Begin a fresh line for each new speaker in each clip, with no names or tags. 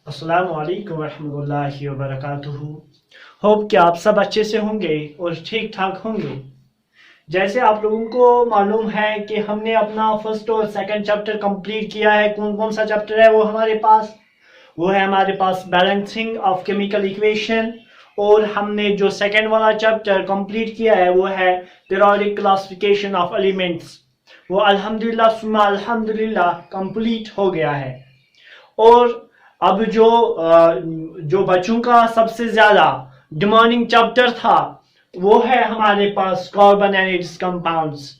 अस्सलामु अलैकुम वरहमतुल्लाहि वबरकातुहू। होप कि आप सब अच्छे से होंगे और ठीक ठाक होंगे। जैसे आप लोगों को मालूम है कि हमने अपना फर्स्ट और सेकंड चैप्टर कंप्लीट किया है। कौन कौन सा चैप्टर है वो हमारे पास? वो है हमारे पास बैलेंसिंग ऑफ केमिकल इक्वेशन। और हमने जो सेकंड वाला चैप्टर कंप्लीट किया है वो है पीरियोडिक क्लासिफिकेशन ऑफ एलिमेंट्स। वो अल्हम्दुलिल्लाह सुम्मा अल्हम्दुलिल्लाह कंप्लीट हो गया है। और अब जो बच्चों का सबसे ज्यादा डिमांडिंग चैप्टर था वो है हमारे पास कार्बन एंड इट्स कंपाउंड्स।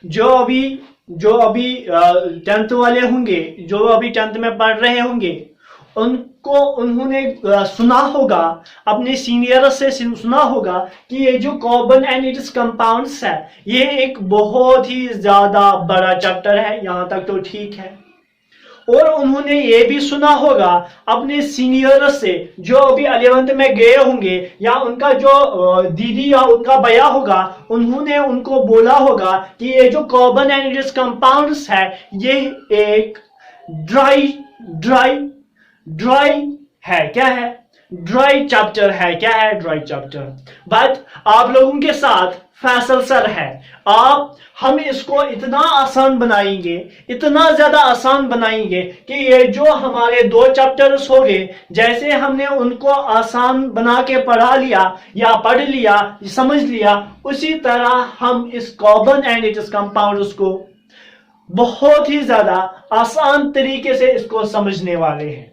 जो अभी 10th वाले होंगे, जो अभी 10th में पढ़ रहे होंगे, उन्होंने सुना होगा, अपने सीनियर से सुना होगा कि ये जो कार्बन एंड इट्स कंपाउंड्स है ये एक बहुत ही ज्यादा बड़ा चैप्टर है। यहां तक तो ठीक है। और उन्होंने ये भी सुना होगा अपने सीनियर से जो अभी 11th में गए होंगे, या उनका जो दीदी या उनका भैया होगा, उन्होंने उनको बोला होगा कि ये जो कार्बन एंड इट्स कंपाउंड्स है ये एक ड्राई ड्राई ड्राई है। क्या है? ड्राई चैप्टर है। क्या है? Dry chapter. बट आप लोगों के साथ फैसल सर है। हम इसको इतना आसान बनाएंगे, इतना ज्यादा आसान बनाएंगे कि ये जो हमारे 2 चैप्टर्स हो गए, जैसे हमने उनको आसान बना के पढ़ा लिया या पढ़ लिया, समझ लिया, उसी तरह हम इस कार्बन एंड इट्स कंपाउंड्स को बहुत ही ज्यादा आसान तरीके से इसको समझने वाले हैं।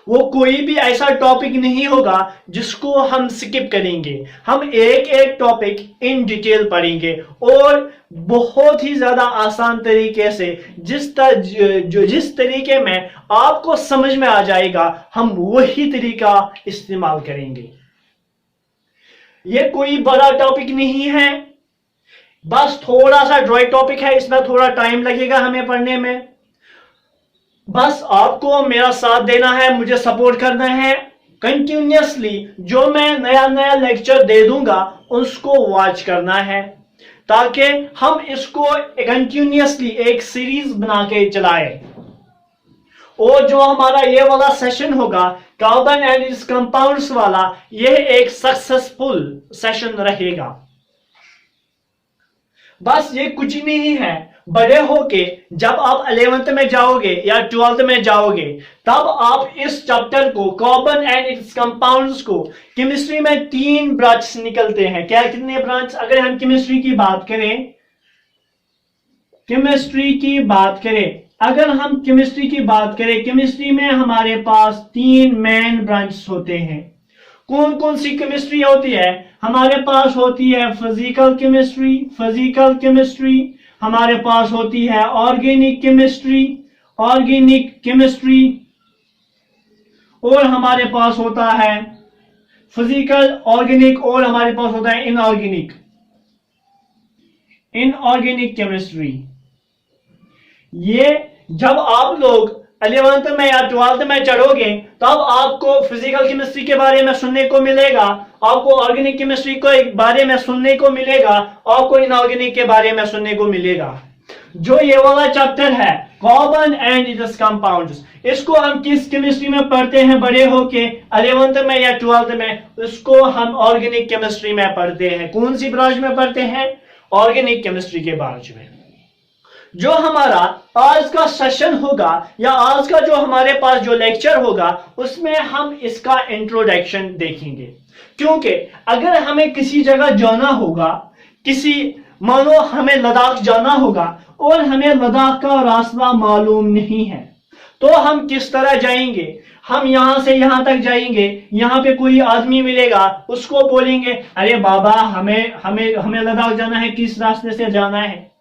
वो कोई भी ऐसा टॉपिक नहीं होगा जिसको हम स्किप करेंगे। हम एक एक टॉपिक इन डिटेल पढ़ेंगे और बहुत ही ज्यादा आसान तरीके से जिस तरीके में आपको समझ में आ जाएगा हम वही तरीका इस्तेमाल करेंगे। ये कोई बड़ा टॉपिक नहीं है, बस थोड़ा सा ड्राई टॉपिक है। इसमें थोड़ा टाइम लगेगा हमें पढ़ने में। बस आपको मेरा साथ देना है, मुझे सपोर्ट करना है। कंटिन्यूअसली जो मैं नया नया लेक्चर दे दूंगा उसको वॉच करना है, ताकि हम इसको कंटिन्यूअसली एक सीरीज बना के चलाएं। और जो हमारा ये वाला सेशन होगा कार्बन एंड इट्स कंपाउंड्स वाला, यह एक सक्सेसफुल सेशन रहेगा। बस ये कुछ नहीं है। बड़े होके जब आप 11th में जाओगे या 12th में जाओगे, तब आप इस चैप्टर को, कार्बन एंड इट्स कंपाउंड्स को, केमिस्ट्री में 3 ब्रांच निकलते हैं। क्या? कितने ब्रांच? अगर हम केमिस्ट्री की बात करें, अगर हम केमिस्ट्री की बात करें, केमिस्ट्री में हमारे पास 3 मेन ब्रांच होते हैं। कौन कौन सी केमिस्ट्री होती है? हमारे पास होती है फिजिकल केमिस्ट्री, हमारे पास होती है ऑर्गेनिक केमिस्ट्री, और हमारे पास होता है फिजिकल, ऑर्गेनिक, और हमारे पास होता है इनऑर्गेनिक केमिस्ट्री। ये जब आप लोग 11th में या 12th में चढ़ोगे तब आपको फिजिकल केमिस्ट्री के बारे में सुनने को मिलेगा, आपको ऑर्गेनिक केमिस्ट्री के बारे में सुनने को मिलेगा, आपको इनऑर्गेनिक के बारे में सुनने को मिलेगा। जो ये वाला चैप्टर है कार्बन एंड इट्स कंपाउंड्स, इसको हम किस केमिस्ट्री में पढ़ते हैं बड़े होके? 11th में या 12th में। इसको हम ऑर्गेनिक केमिस्ट्री में पढ़ते हैं। कौन सी ब्रांच में पढ़ते हैं? ऑर्गेनिक केमिस्ट्री के ब्रांच में। जो हमारा आज का सेशन होगा या आज का जो हमारे पास जो लेक्चर होगा, उसमें हम इसका इंट्रोडक्शन देखेंगे। क्योंकि अगर हमें किसी जगह जाना होगा, मानो हमें लद्दाख जाना होगा और हमें लद्दाख का रास्ता मालूम नहीं है, तो हम किस तरह जाएंगे? हम यहां से यहां तक जाएंगे, यहां पे कोई आदमी मिलेगा, उसको बोलेंगे अरे बाबा हमें लद्दाख जाना है, किस रास्ते से जाना है?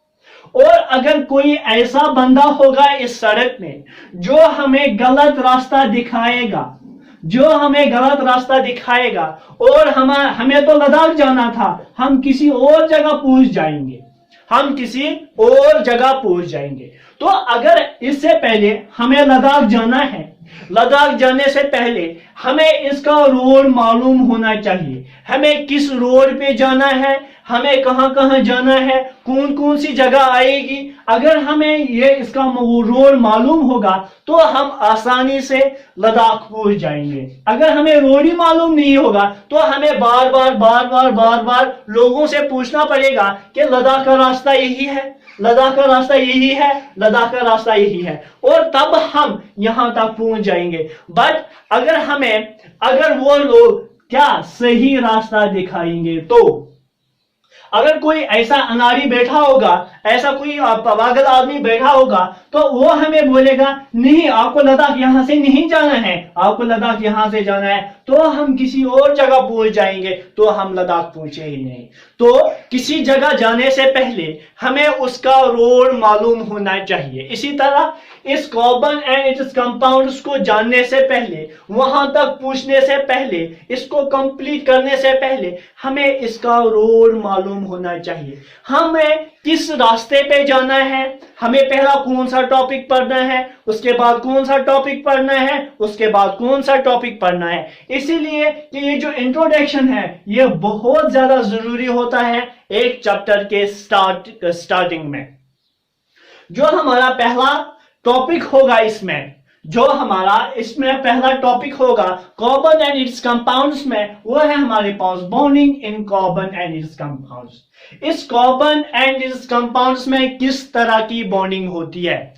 और अगर कोई ऐसा बंदा होगा इस सड़क में जो हमें गलत रास्ता दिखाएगा और हमें तो लद्दाख जाना था, हम किसी और जगह पहुंच जाएंगे। तो अगर इससे पहले हमें लद्दाख जाना है, लद्दाख जाने से पहले हमें इसका रोड मालूम होना चाहिए। हमें किस रोड पे जाना है, हमें कहां कहां जाना है, कौन कौन सी जगह आएगी। अगर हमें ये इसका रोड मालूम होगा तो हम आसानी से लद्दाख पहुंच जाएंगे। अगर हमें रोड ही मालूम नहीं होगा तो हमें बार बार लोगों से पूछना पड़ेगा कि लद्दाख का रास्ता यही है, लद्दाख का रास्ता यही है, लद्दाख का रास्ता यही है, और तब हम यहां तक पहुंच जाएंगे। बट अगर वो लोग क्या सही रास्ता दिखाएंगे, तो अगर कोई ऐसा अनाड़ी बैठा होगा, ऐसा कोई पागल आदमी बैठा होगा, तो वो हमें बोलेगा नहीं आपको लद्दाख यहां से नहीं जाना है, आपको लद्दाख यहां से जाना है, तो हम किसी और जगह पहुंच जाएंगे, तो हम लद्दाख पहुंचे ही नहीं। तो किसी जगह जाने से पहले हमें उसका रोड मालूम होना चाहिए। इसी तरह इस कॉर्बन एंड इट्स कंपाउंड्स को जानने से पहले, वहां तक पूछने से पहले, इसको कंप्लीट करने से पहले हमें इसका रोड मालूम होना चाहिए। हमें किस रास्ते पे जाना है, हमें पहला कौन सा टॉपिक पढ़ना है, उसके बाद कौन सा टॉपिक पढ़ना है, उसके बाद कौन सा टॉपिक पढ़ना है। इसीलिए कि ये जो इंट्रोडक्शन है ये बहुत ज्यादा जरूरी होता है एक चैप्टर के स्टार्टिंग में। जो हमारा पहला टॉपिक होगा इसमें पहला टॉपिक होगा कार्बन एंड इट्स कंपाउंड्स में, वो है हमारे पास bonding in carbon and its compounds. इस कार्बन एंड इट्स कंपाउंड्स में किस तरह की बॉन्डिंग होती है।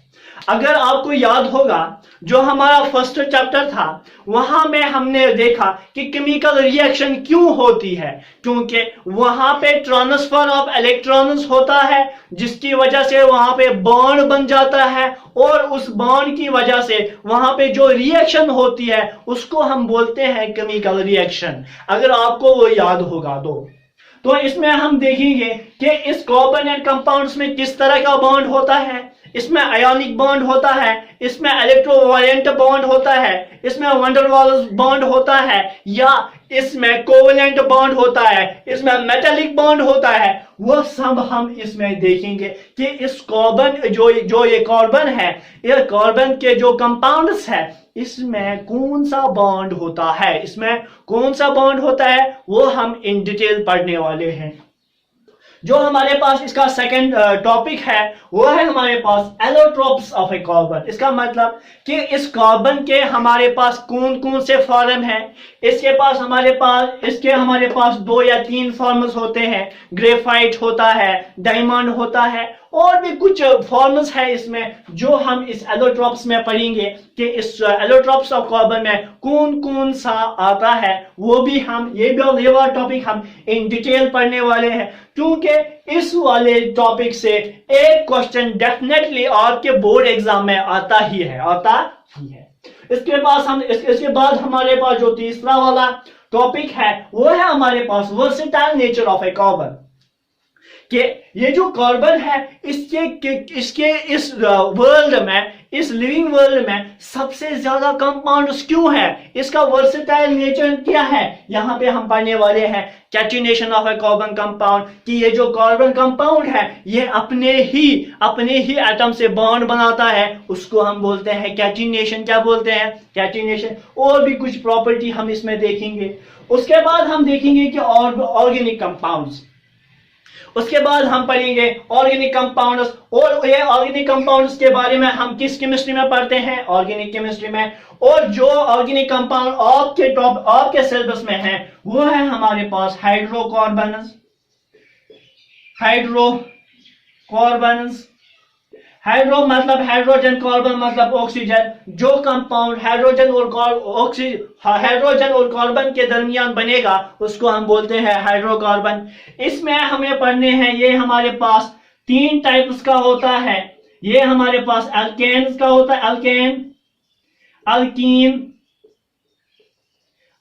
अगर आपको याद होगा जो हमारा फर्स्ट चैप्टर था, वहां में हमने देखा कि केमिकल रिएक्शन क्यों होती है, क्योंकि वहां पे ट्रांसफर ऑफ इलेक्ट्रॉन्स होता है, जिसकी वजह से वहां पे बॉन्ड बन जाता है, और उस बॉन्ड की वजह से वहां पे जो रिएक्शन होती है उसको हम बोलते हैं केमिकल रिएक्शन। अगर आपको वो याद होगा तो इसमें हम देखेंगे कि इस कार्बन एंड कंपाउंड्स में किस तरह का बॉन्ड होता है। इसमें आयोनिक बॉन्ड होता है, इसमें इलेक्ट्रोवायलेंट बॉन्ड होता है, इसमें वंडरवाल्स बॉन्ड होता है, या इसमें कोवेलेंट बॉन्ड होता है, इसमें मेटालिक बॉन्ड होता है। वो सब हम इसमें देखेंगे कि इस कार्बन जो ये कार्बन है, ये कार्बन के जो कंपाउंड्स है, इसमें कौन सा बॉन्ड होता है, इसमें कौन सा बॉन्ड होता है, वो हम इन डिटेल पढ़ने वाले हैं। जो हमारे पास इसका सेकंड टॉपिक है वो है हमारे पास एलोट्रोप्स ऑफ ए कार्बन। इसका मतलब कि इस कार्बन के हमारे पास कौन कौन से फॉर्म हैं। इसके हमारे पास 2 या 3 फॉर्म्स होते हैं। ग्रेफाइट होता है, डायमंड होता है, और भी कुछ फॉर्म्स है इसमें जो हम इस एलोट्रोप्स में पढ़ेंगे कि इस एलोट्रोप्स ऑफ कार्बन में कौन कौन सा आता है। वो भी हम ये वाला टॉपिक हम इन डिटेल पढ़ने वाले हैं, क्योंकि इस वाले टॉपिक से एक क्वेश्चन डेफिनेटली आपके बोर्ड एग्जाम में आता ही है। इसके बाद हमारे पास जो तीसरा वाला टॉपिक है वो है हमारे पास versatile nature of a carbon. कि ये जो कार्बन है इसके इस वर्ल्ड में, इस लिविंग वर्ल्ड में सबसे ज्यादा कंपाउंड्स क्यों है, इसका वर्सेटाइल नेचर क्या है। यहाँ पे हम पढ़ने वाले हैं catenation of a carbon compound, कि ये जो कार्बन कंपाउंड है ये अपने ही एटम से बॉन्ड बनाता है, उसको हम बोलते हैं कैटिनेशन। क्या बोलते हैं? कैटिनेशन। और भी कुछ प्रॉपर्टी हम इसमें देखेंगे। उसके बाद हम देखेंगे कि ऑर्गेनिक कंपाउंड्स। उसके बाद हम पढ़ेंगे ऑर्गेनिक कंपाउंड्स, और ये ऑर्गेनिक कंपाउंड्स के बारे में हम किस केमिस्ट्री में पढ़ते हैं? ऑर्गेनिक केमिस्ट्री में। और जो ऑर्गेनिक कंपाउंड आपके सिलेबस में है वो है हमारे पास हाइड्रोकार्बन्स। हाइड्रो मतलब हाइड्रोजन, कार्बन मतलब ऑक्सीजन। जो कंपाउंड हाइड्रोजन और कार्बन के दरमियान बनेगा उसको हम बोलते हैं हाइड्रोकार्बन। इसमें हमें पढ़ने हैं, ये हमारे पास 3 टाइप्स का होता है। ये हमारे पास एल्केन्स का होता है, अल्कीन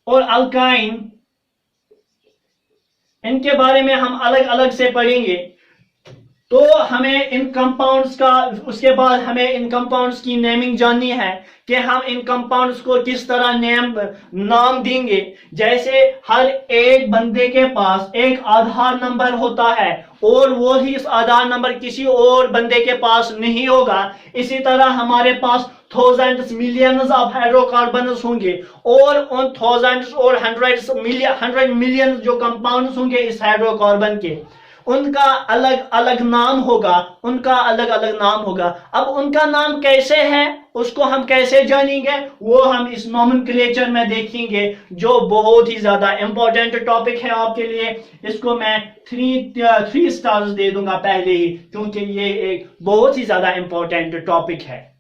और अल्काइन। इनके बारे में हम अलग अलग से पढ़ेंगे। तो हमें इन कंपाउंड्स का, उसके बाद हमें इन कंपाउंड्स की नेमिंग जाननी है कि हम इन कंपाउंड्स को किस तरह नाम देंगे। जैसे हर एक बंदे के पास एक आधार नंबर होता है और वो ही इस आधार नंबर किसी और बंदे के पास नहीं होगा, इसी तरह हमारे पास थाउजेंड्स मिलियंस ऑफ हाइड्रोकार्बन्स होंगे और उन थाउजेंड्स और हंड्रेड मिलियन जो कंपाउंड्स होंगे इस हाइड्रोकार्बन के, उनका अलग अलग नाम होगा, उनका अलग अलग नाम होगा। अब उनका नाम कैसे है उसको हम कैसे जानेंगे, वो हम इस नोमेनक्लेचर में देखेंगे, जो बहुत ही ज्यादा इंपॉर्टेंट टॉपिक है आपके लिए। इसको मैं थ्री स्टार्स दे दूंगा पहले ही, क्योंकि ये एक बहुत ही ज्यादा इंपॉर्टेंट टॉपिक है।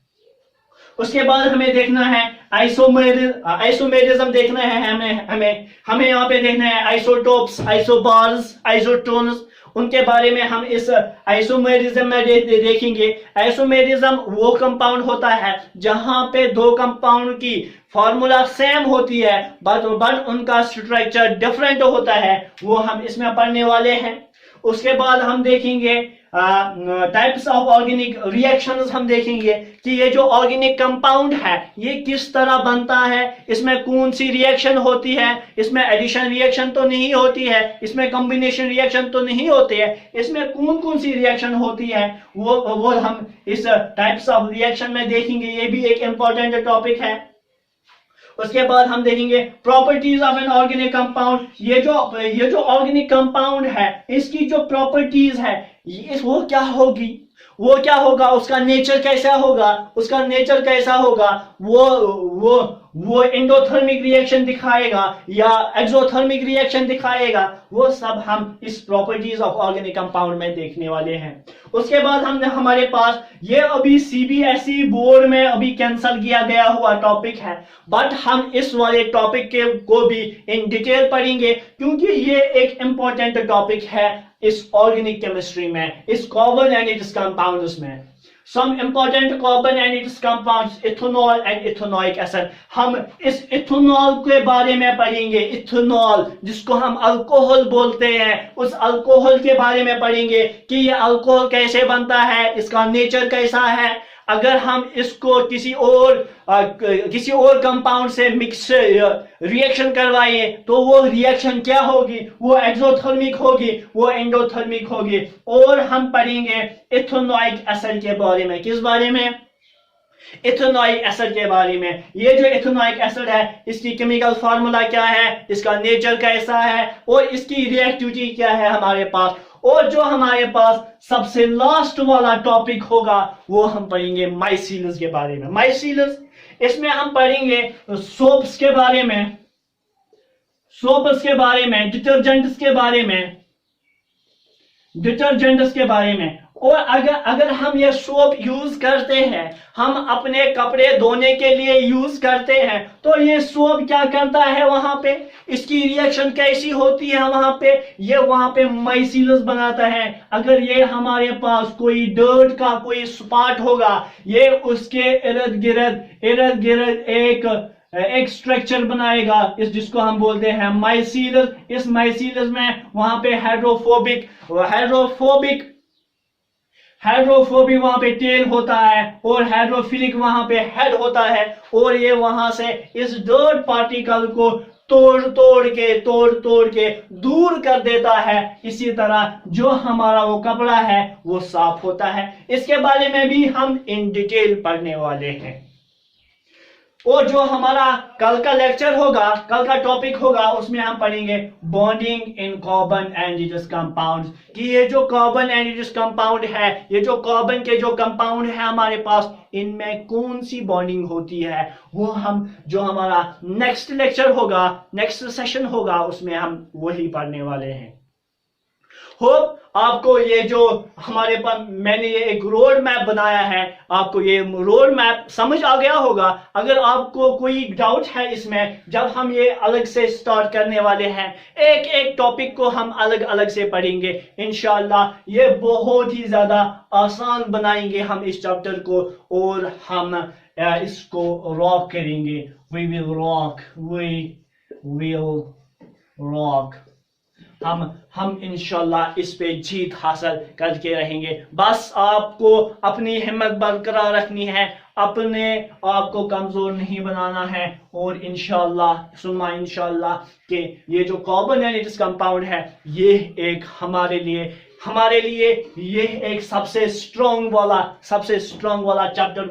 उसके बाद हमें देखना है आइसोमेरिज्म देखना है, हमें यहाँ पे देखना है आइसोटोप्स, आइसोबार्स, आइसोटोन्स, उनके बारे में हम इस आइसोमेरिज्म में देखेंगे। आइसोमेरिज्म वो कंपाउंड होता है जहां पे दो कंपाउंड की फॉर्मूला सेम होती है बट उनका स्ट्रक्चर डिफरेंट होता है, वो हम इसमें पढ़ने वाले हैं। उसके बाद हम देखेंगे टाइप्स ऑफ ऑर्गेनिक रिएक्शंस, हम देखेंगे कि ये जो ऑर्गेनिक कंपाउंड है ये किस तरह बनता है, इसमें कौन सी रिएक्शन होती है, इसमें एडिशन रिएक्शन तो नहीं होती है, इसमें कॉम्बिनेशन रिएक्शन तो नहीं होती है, इसमें कौन कौन सी रिएक्शन होती है वो हम इस टाइप्स ऑफ रिएक्शन में देखेंगे। ये भी एक इंपॉर्टेंट टॉपिक है। उसके बाद हम देखेंगे properties of an organic compound. ये जो ऑर्गेनिक कंपाउंड है इसकी जो प्रॉपर्टीज है वो क्या होगी, वो क्या होगा, उसका नेचर कैसा होगा, उसका नेचर कैसा होगा, वो एंडोथर्मिक रिएक्शन दिखाएगा या एक्सोथर्मिक रिएक्शन दिखाएगा, वो सब हम इस प्रॉपर्टीज ऑफ ऑर्गेनिक कंपाउंड में देखने वाले हैं। उसके बाद हमारे पास ये अभी सीबीएसई बोर्ड में अभी कैंसिल किया गया हुआ टॉपिक है, बट हम इस वाले टॉपिक को भी इन डिटेल पढ़ेंगे क्योंकि ये एक इंपॉर्टेंट टॉपिक है इस ऑर्गेनिक केमिस्ट्री में, इस कार्बन एंड इट्स कंपाउंड्स में। Some important carbon and its compounds, ethanol and ethanoic acid। हम इस इथेनॉल के बारे में पढ़ेंगे, इथेनॉल जिसको हम अल्कोहल बोलते हैं, उस अल्कोहल के बारे में पढ़ेंगे कि ये अल्कोहल कैसे बनता है, इसका नेचर कैसा है। अगर हम इसको किसी और कंपाउंड से मिक्स रिएक्शन करवाएं तो वो रिएक्शन क्या होगी, वो एक्सोथर्मिक होगी, वो एंडोथर्मिक होगी। और हम पढ़ेंगे इथेनोइक एसिड के बारे में। किस बारे में? इथेनोइक एसिड के बारे में। ये जो इथेनोइक एसिड है इसकी केमिकल फार्मूला क्या है, इसका नेचर कैसा है और इसकी रिएक्टिविटी क्या है हमारे पास। और जो हमारे पास सबसे लास्ट वाला टॉपिक होगा वो हम पढ़ेंगे माइसीलस के बारे में। माइसीलस, इसमें हम पढ़ेंगे सोप्स के बारे में, डिटर्जेंट्स के बारे में। और अगर हम ये सोप यूज करते हैं, हम अपने कपड़े धोने के लिए यूज करते हैं, तो ये सोप क्या करता है वहां पे, इसकी रिएक्शन कैसी होती है वहां पे, ये वहां पे माइसीलस बनाता है। अगर ये हमारे पास कोई डर्ट का कोई स्पॉट होगा, ये उसके इर्द गिर्द एक स्ट्रक्चर बनाएगा इस जिसको हम बोलते हैं माइसीलस। इस माइसीलस में वहां पे हाइड्रोफोबिक वहां पे टेल होता है और हाइड्रोफिलिक वहां पे हेड होता है, और ये वहां से इस डर्ट पार्टिकल को तोड़ के दूर कर देता है। इसी तरह जो हमारा वो कपड़ा है वो साफ होता है। इसके बारे में भी हम इन डिटेल पढ़ने वाले हैं। और जो हमारा कल का लेक्चर होगा, कल का टॉपिक होगा, उसमें हम पढ़ेंगे bonding in carbon and its compounds, कि ये जो कार्बन एंड इट्स कंपाउंड है, ये जो कार्बन के जो कंपाउंड है हमारे पास, इनमें कौन सी बॉन्डिंग होती है, वो हम जो हमारा नेक्स्ट लेक्चर होगा, नेक्स्ट सेशन होगा, उसमें हम वही पढ़ने वाले हैं। होप आपको ये जो हमारे पास मैंने ये एक रोड मैप बनाया है, आपको ये रोड मैप समझ आ गया होगा। अगर आपको कोई डाउट है इसमें, जब हम ये अलग से स्टार्ट करने वाले हैं, एक एक टॉपिक को हम अलग अलग से पढ़ेंगे इंशाल्लाह। ये बहुत ही ज्यादा आसान बनाएंगे हम इस चैप्टर को, और हम इसको रॉक करेंगे। We will rock. हम इंशाल्लाह इस पे जीत हासिल करके रहेंगे। बस आपको अपनी हिम्मत बरकरार रखनी है, अपने आप को कमजोर नहीं बनाना है, और इंशाल्लाह सुम्मा इंशाल्लाह कि ये जो कार्बन एनालिटिस कंपाउंड है ये एक हमारे लिए ये एक सबसे स्ट्रॉन्ग वाला चैप्टर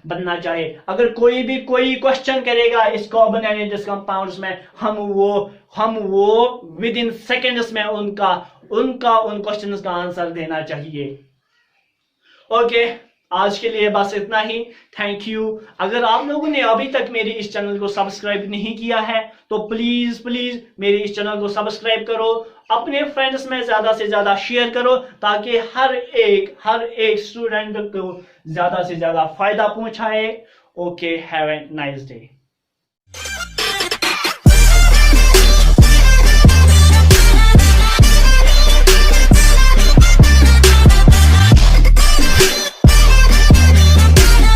बनना चाहिए। अगर कोई भी कोई क्वेश्चन करेगा इस कार्बन एनालिटिस कंपाउंड्स में, हम वो विद इन सेकेंड्स में उनका उन क्वेश्चंस का आंसर देना चाहिए। ओके, आज के लिए बस इतना ही। Thank you. अगर आप लोगों ने अभी तक मेरे इस चैनल को सब्सक्राइब नहीं किया है तो प्लीज मेरे इस चैनल को सब्सक्राइब करो, अपने फ्रेंड्स में ज्यादा से ज्यादा शेयर करो, ताकि हर एक स्टूडेंट को ज्यादा से ज्यादा फायदा पहुंचाए। Okay, have a nice day.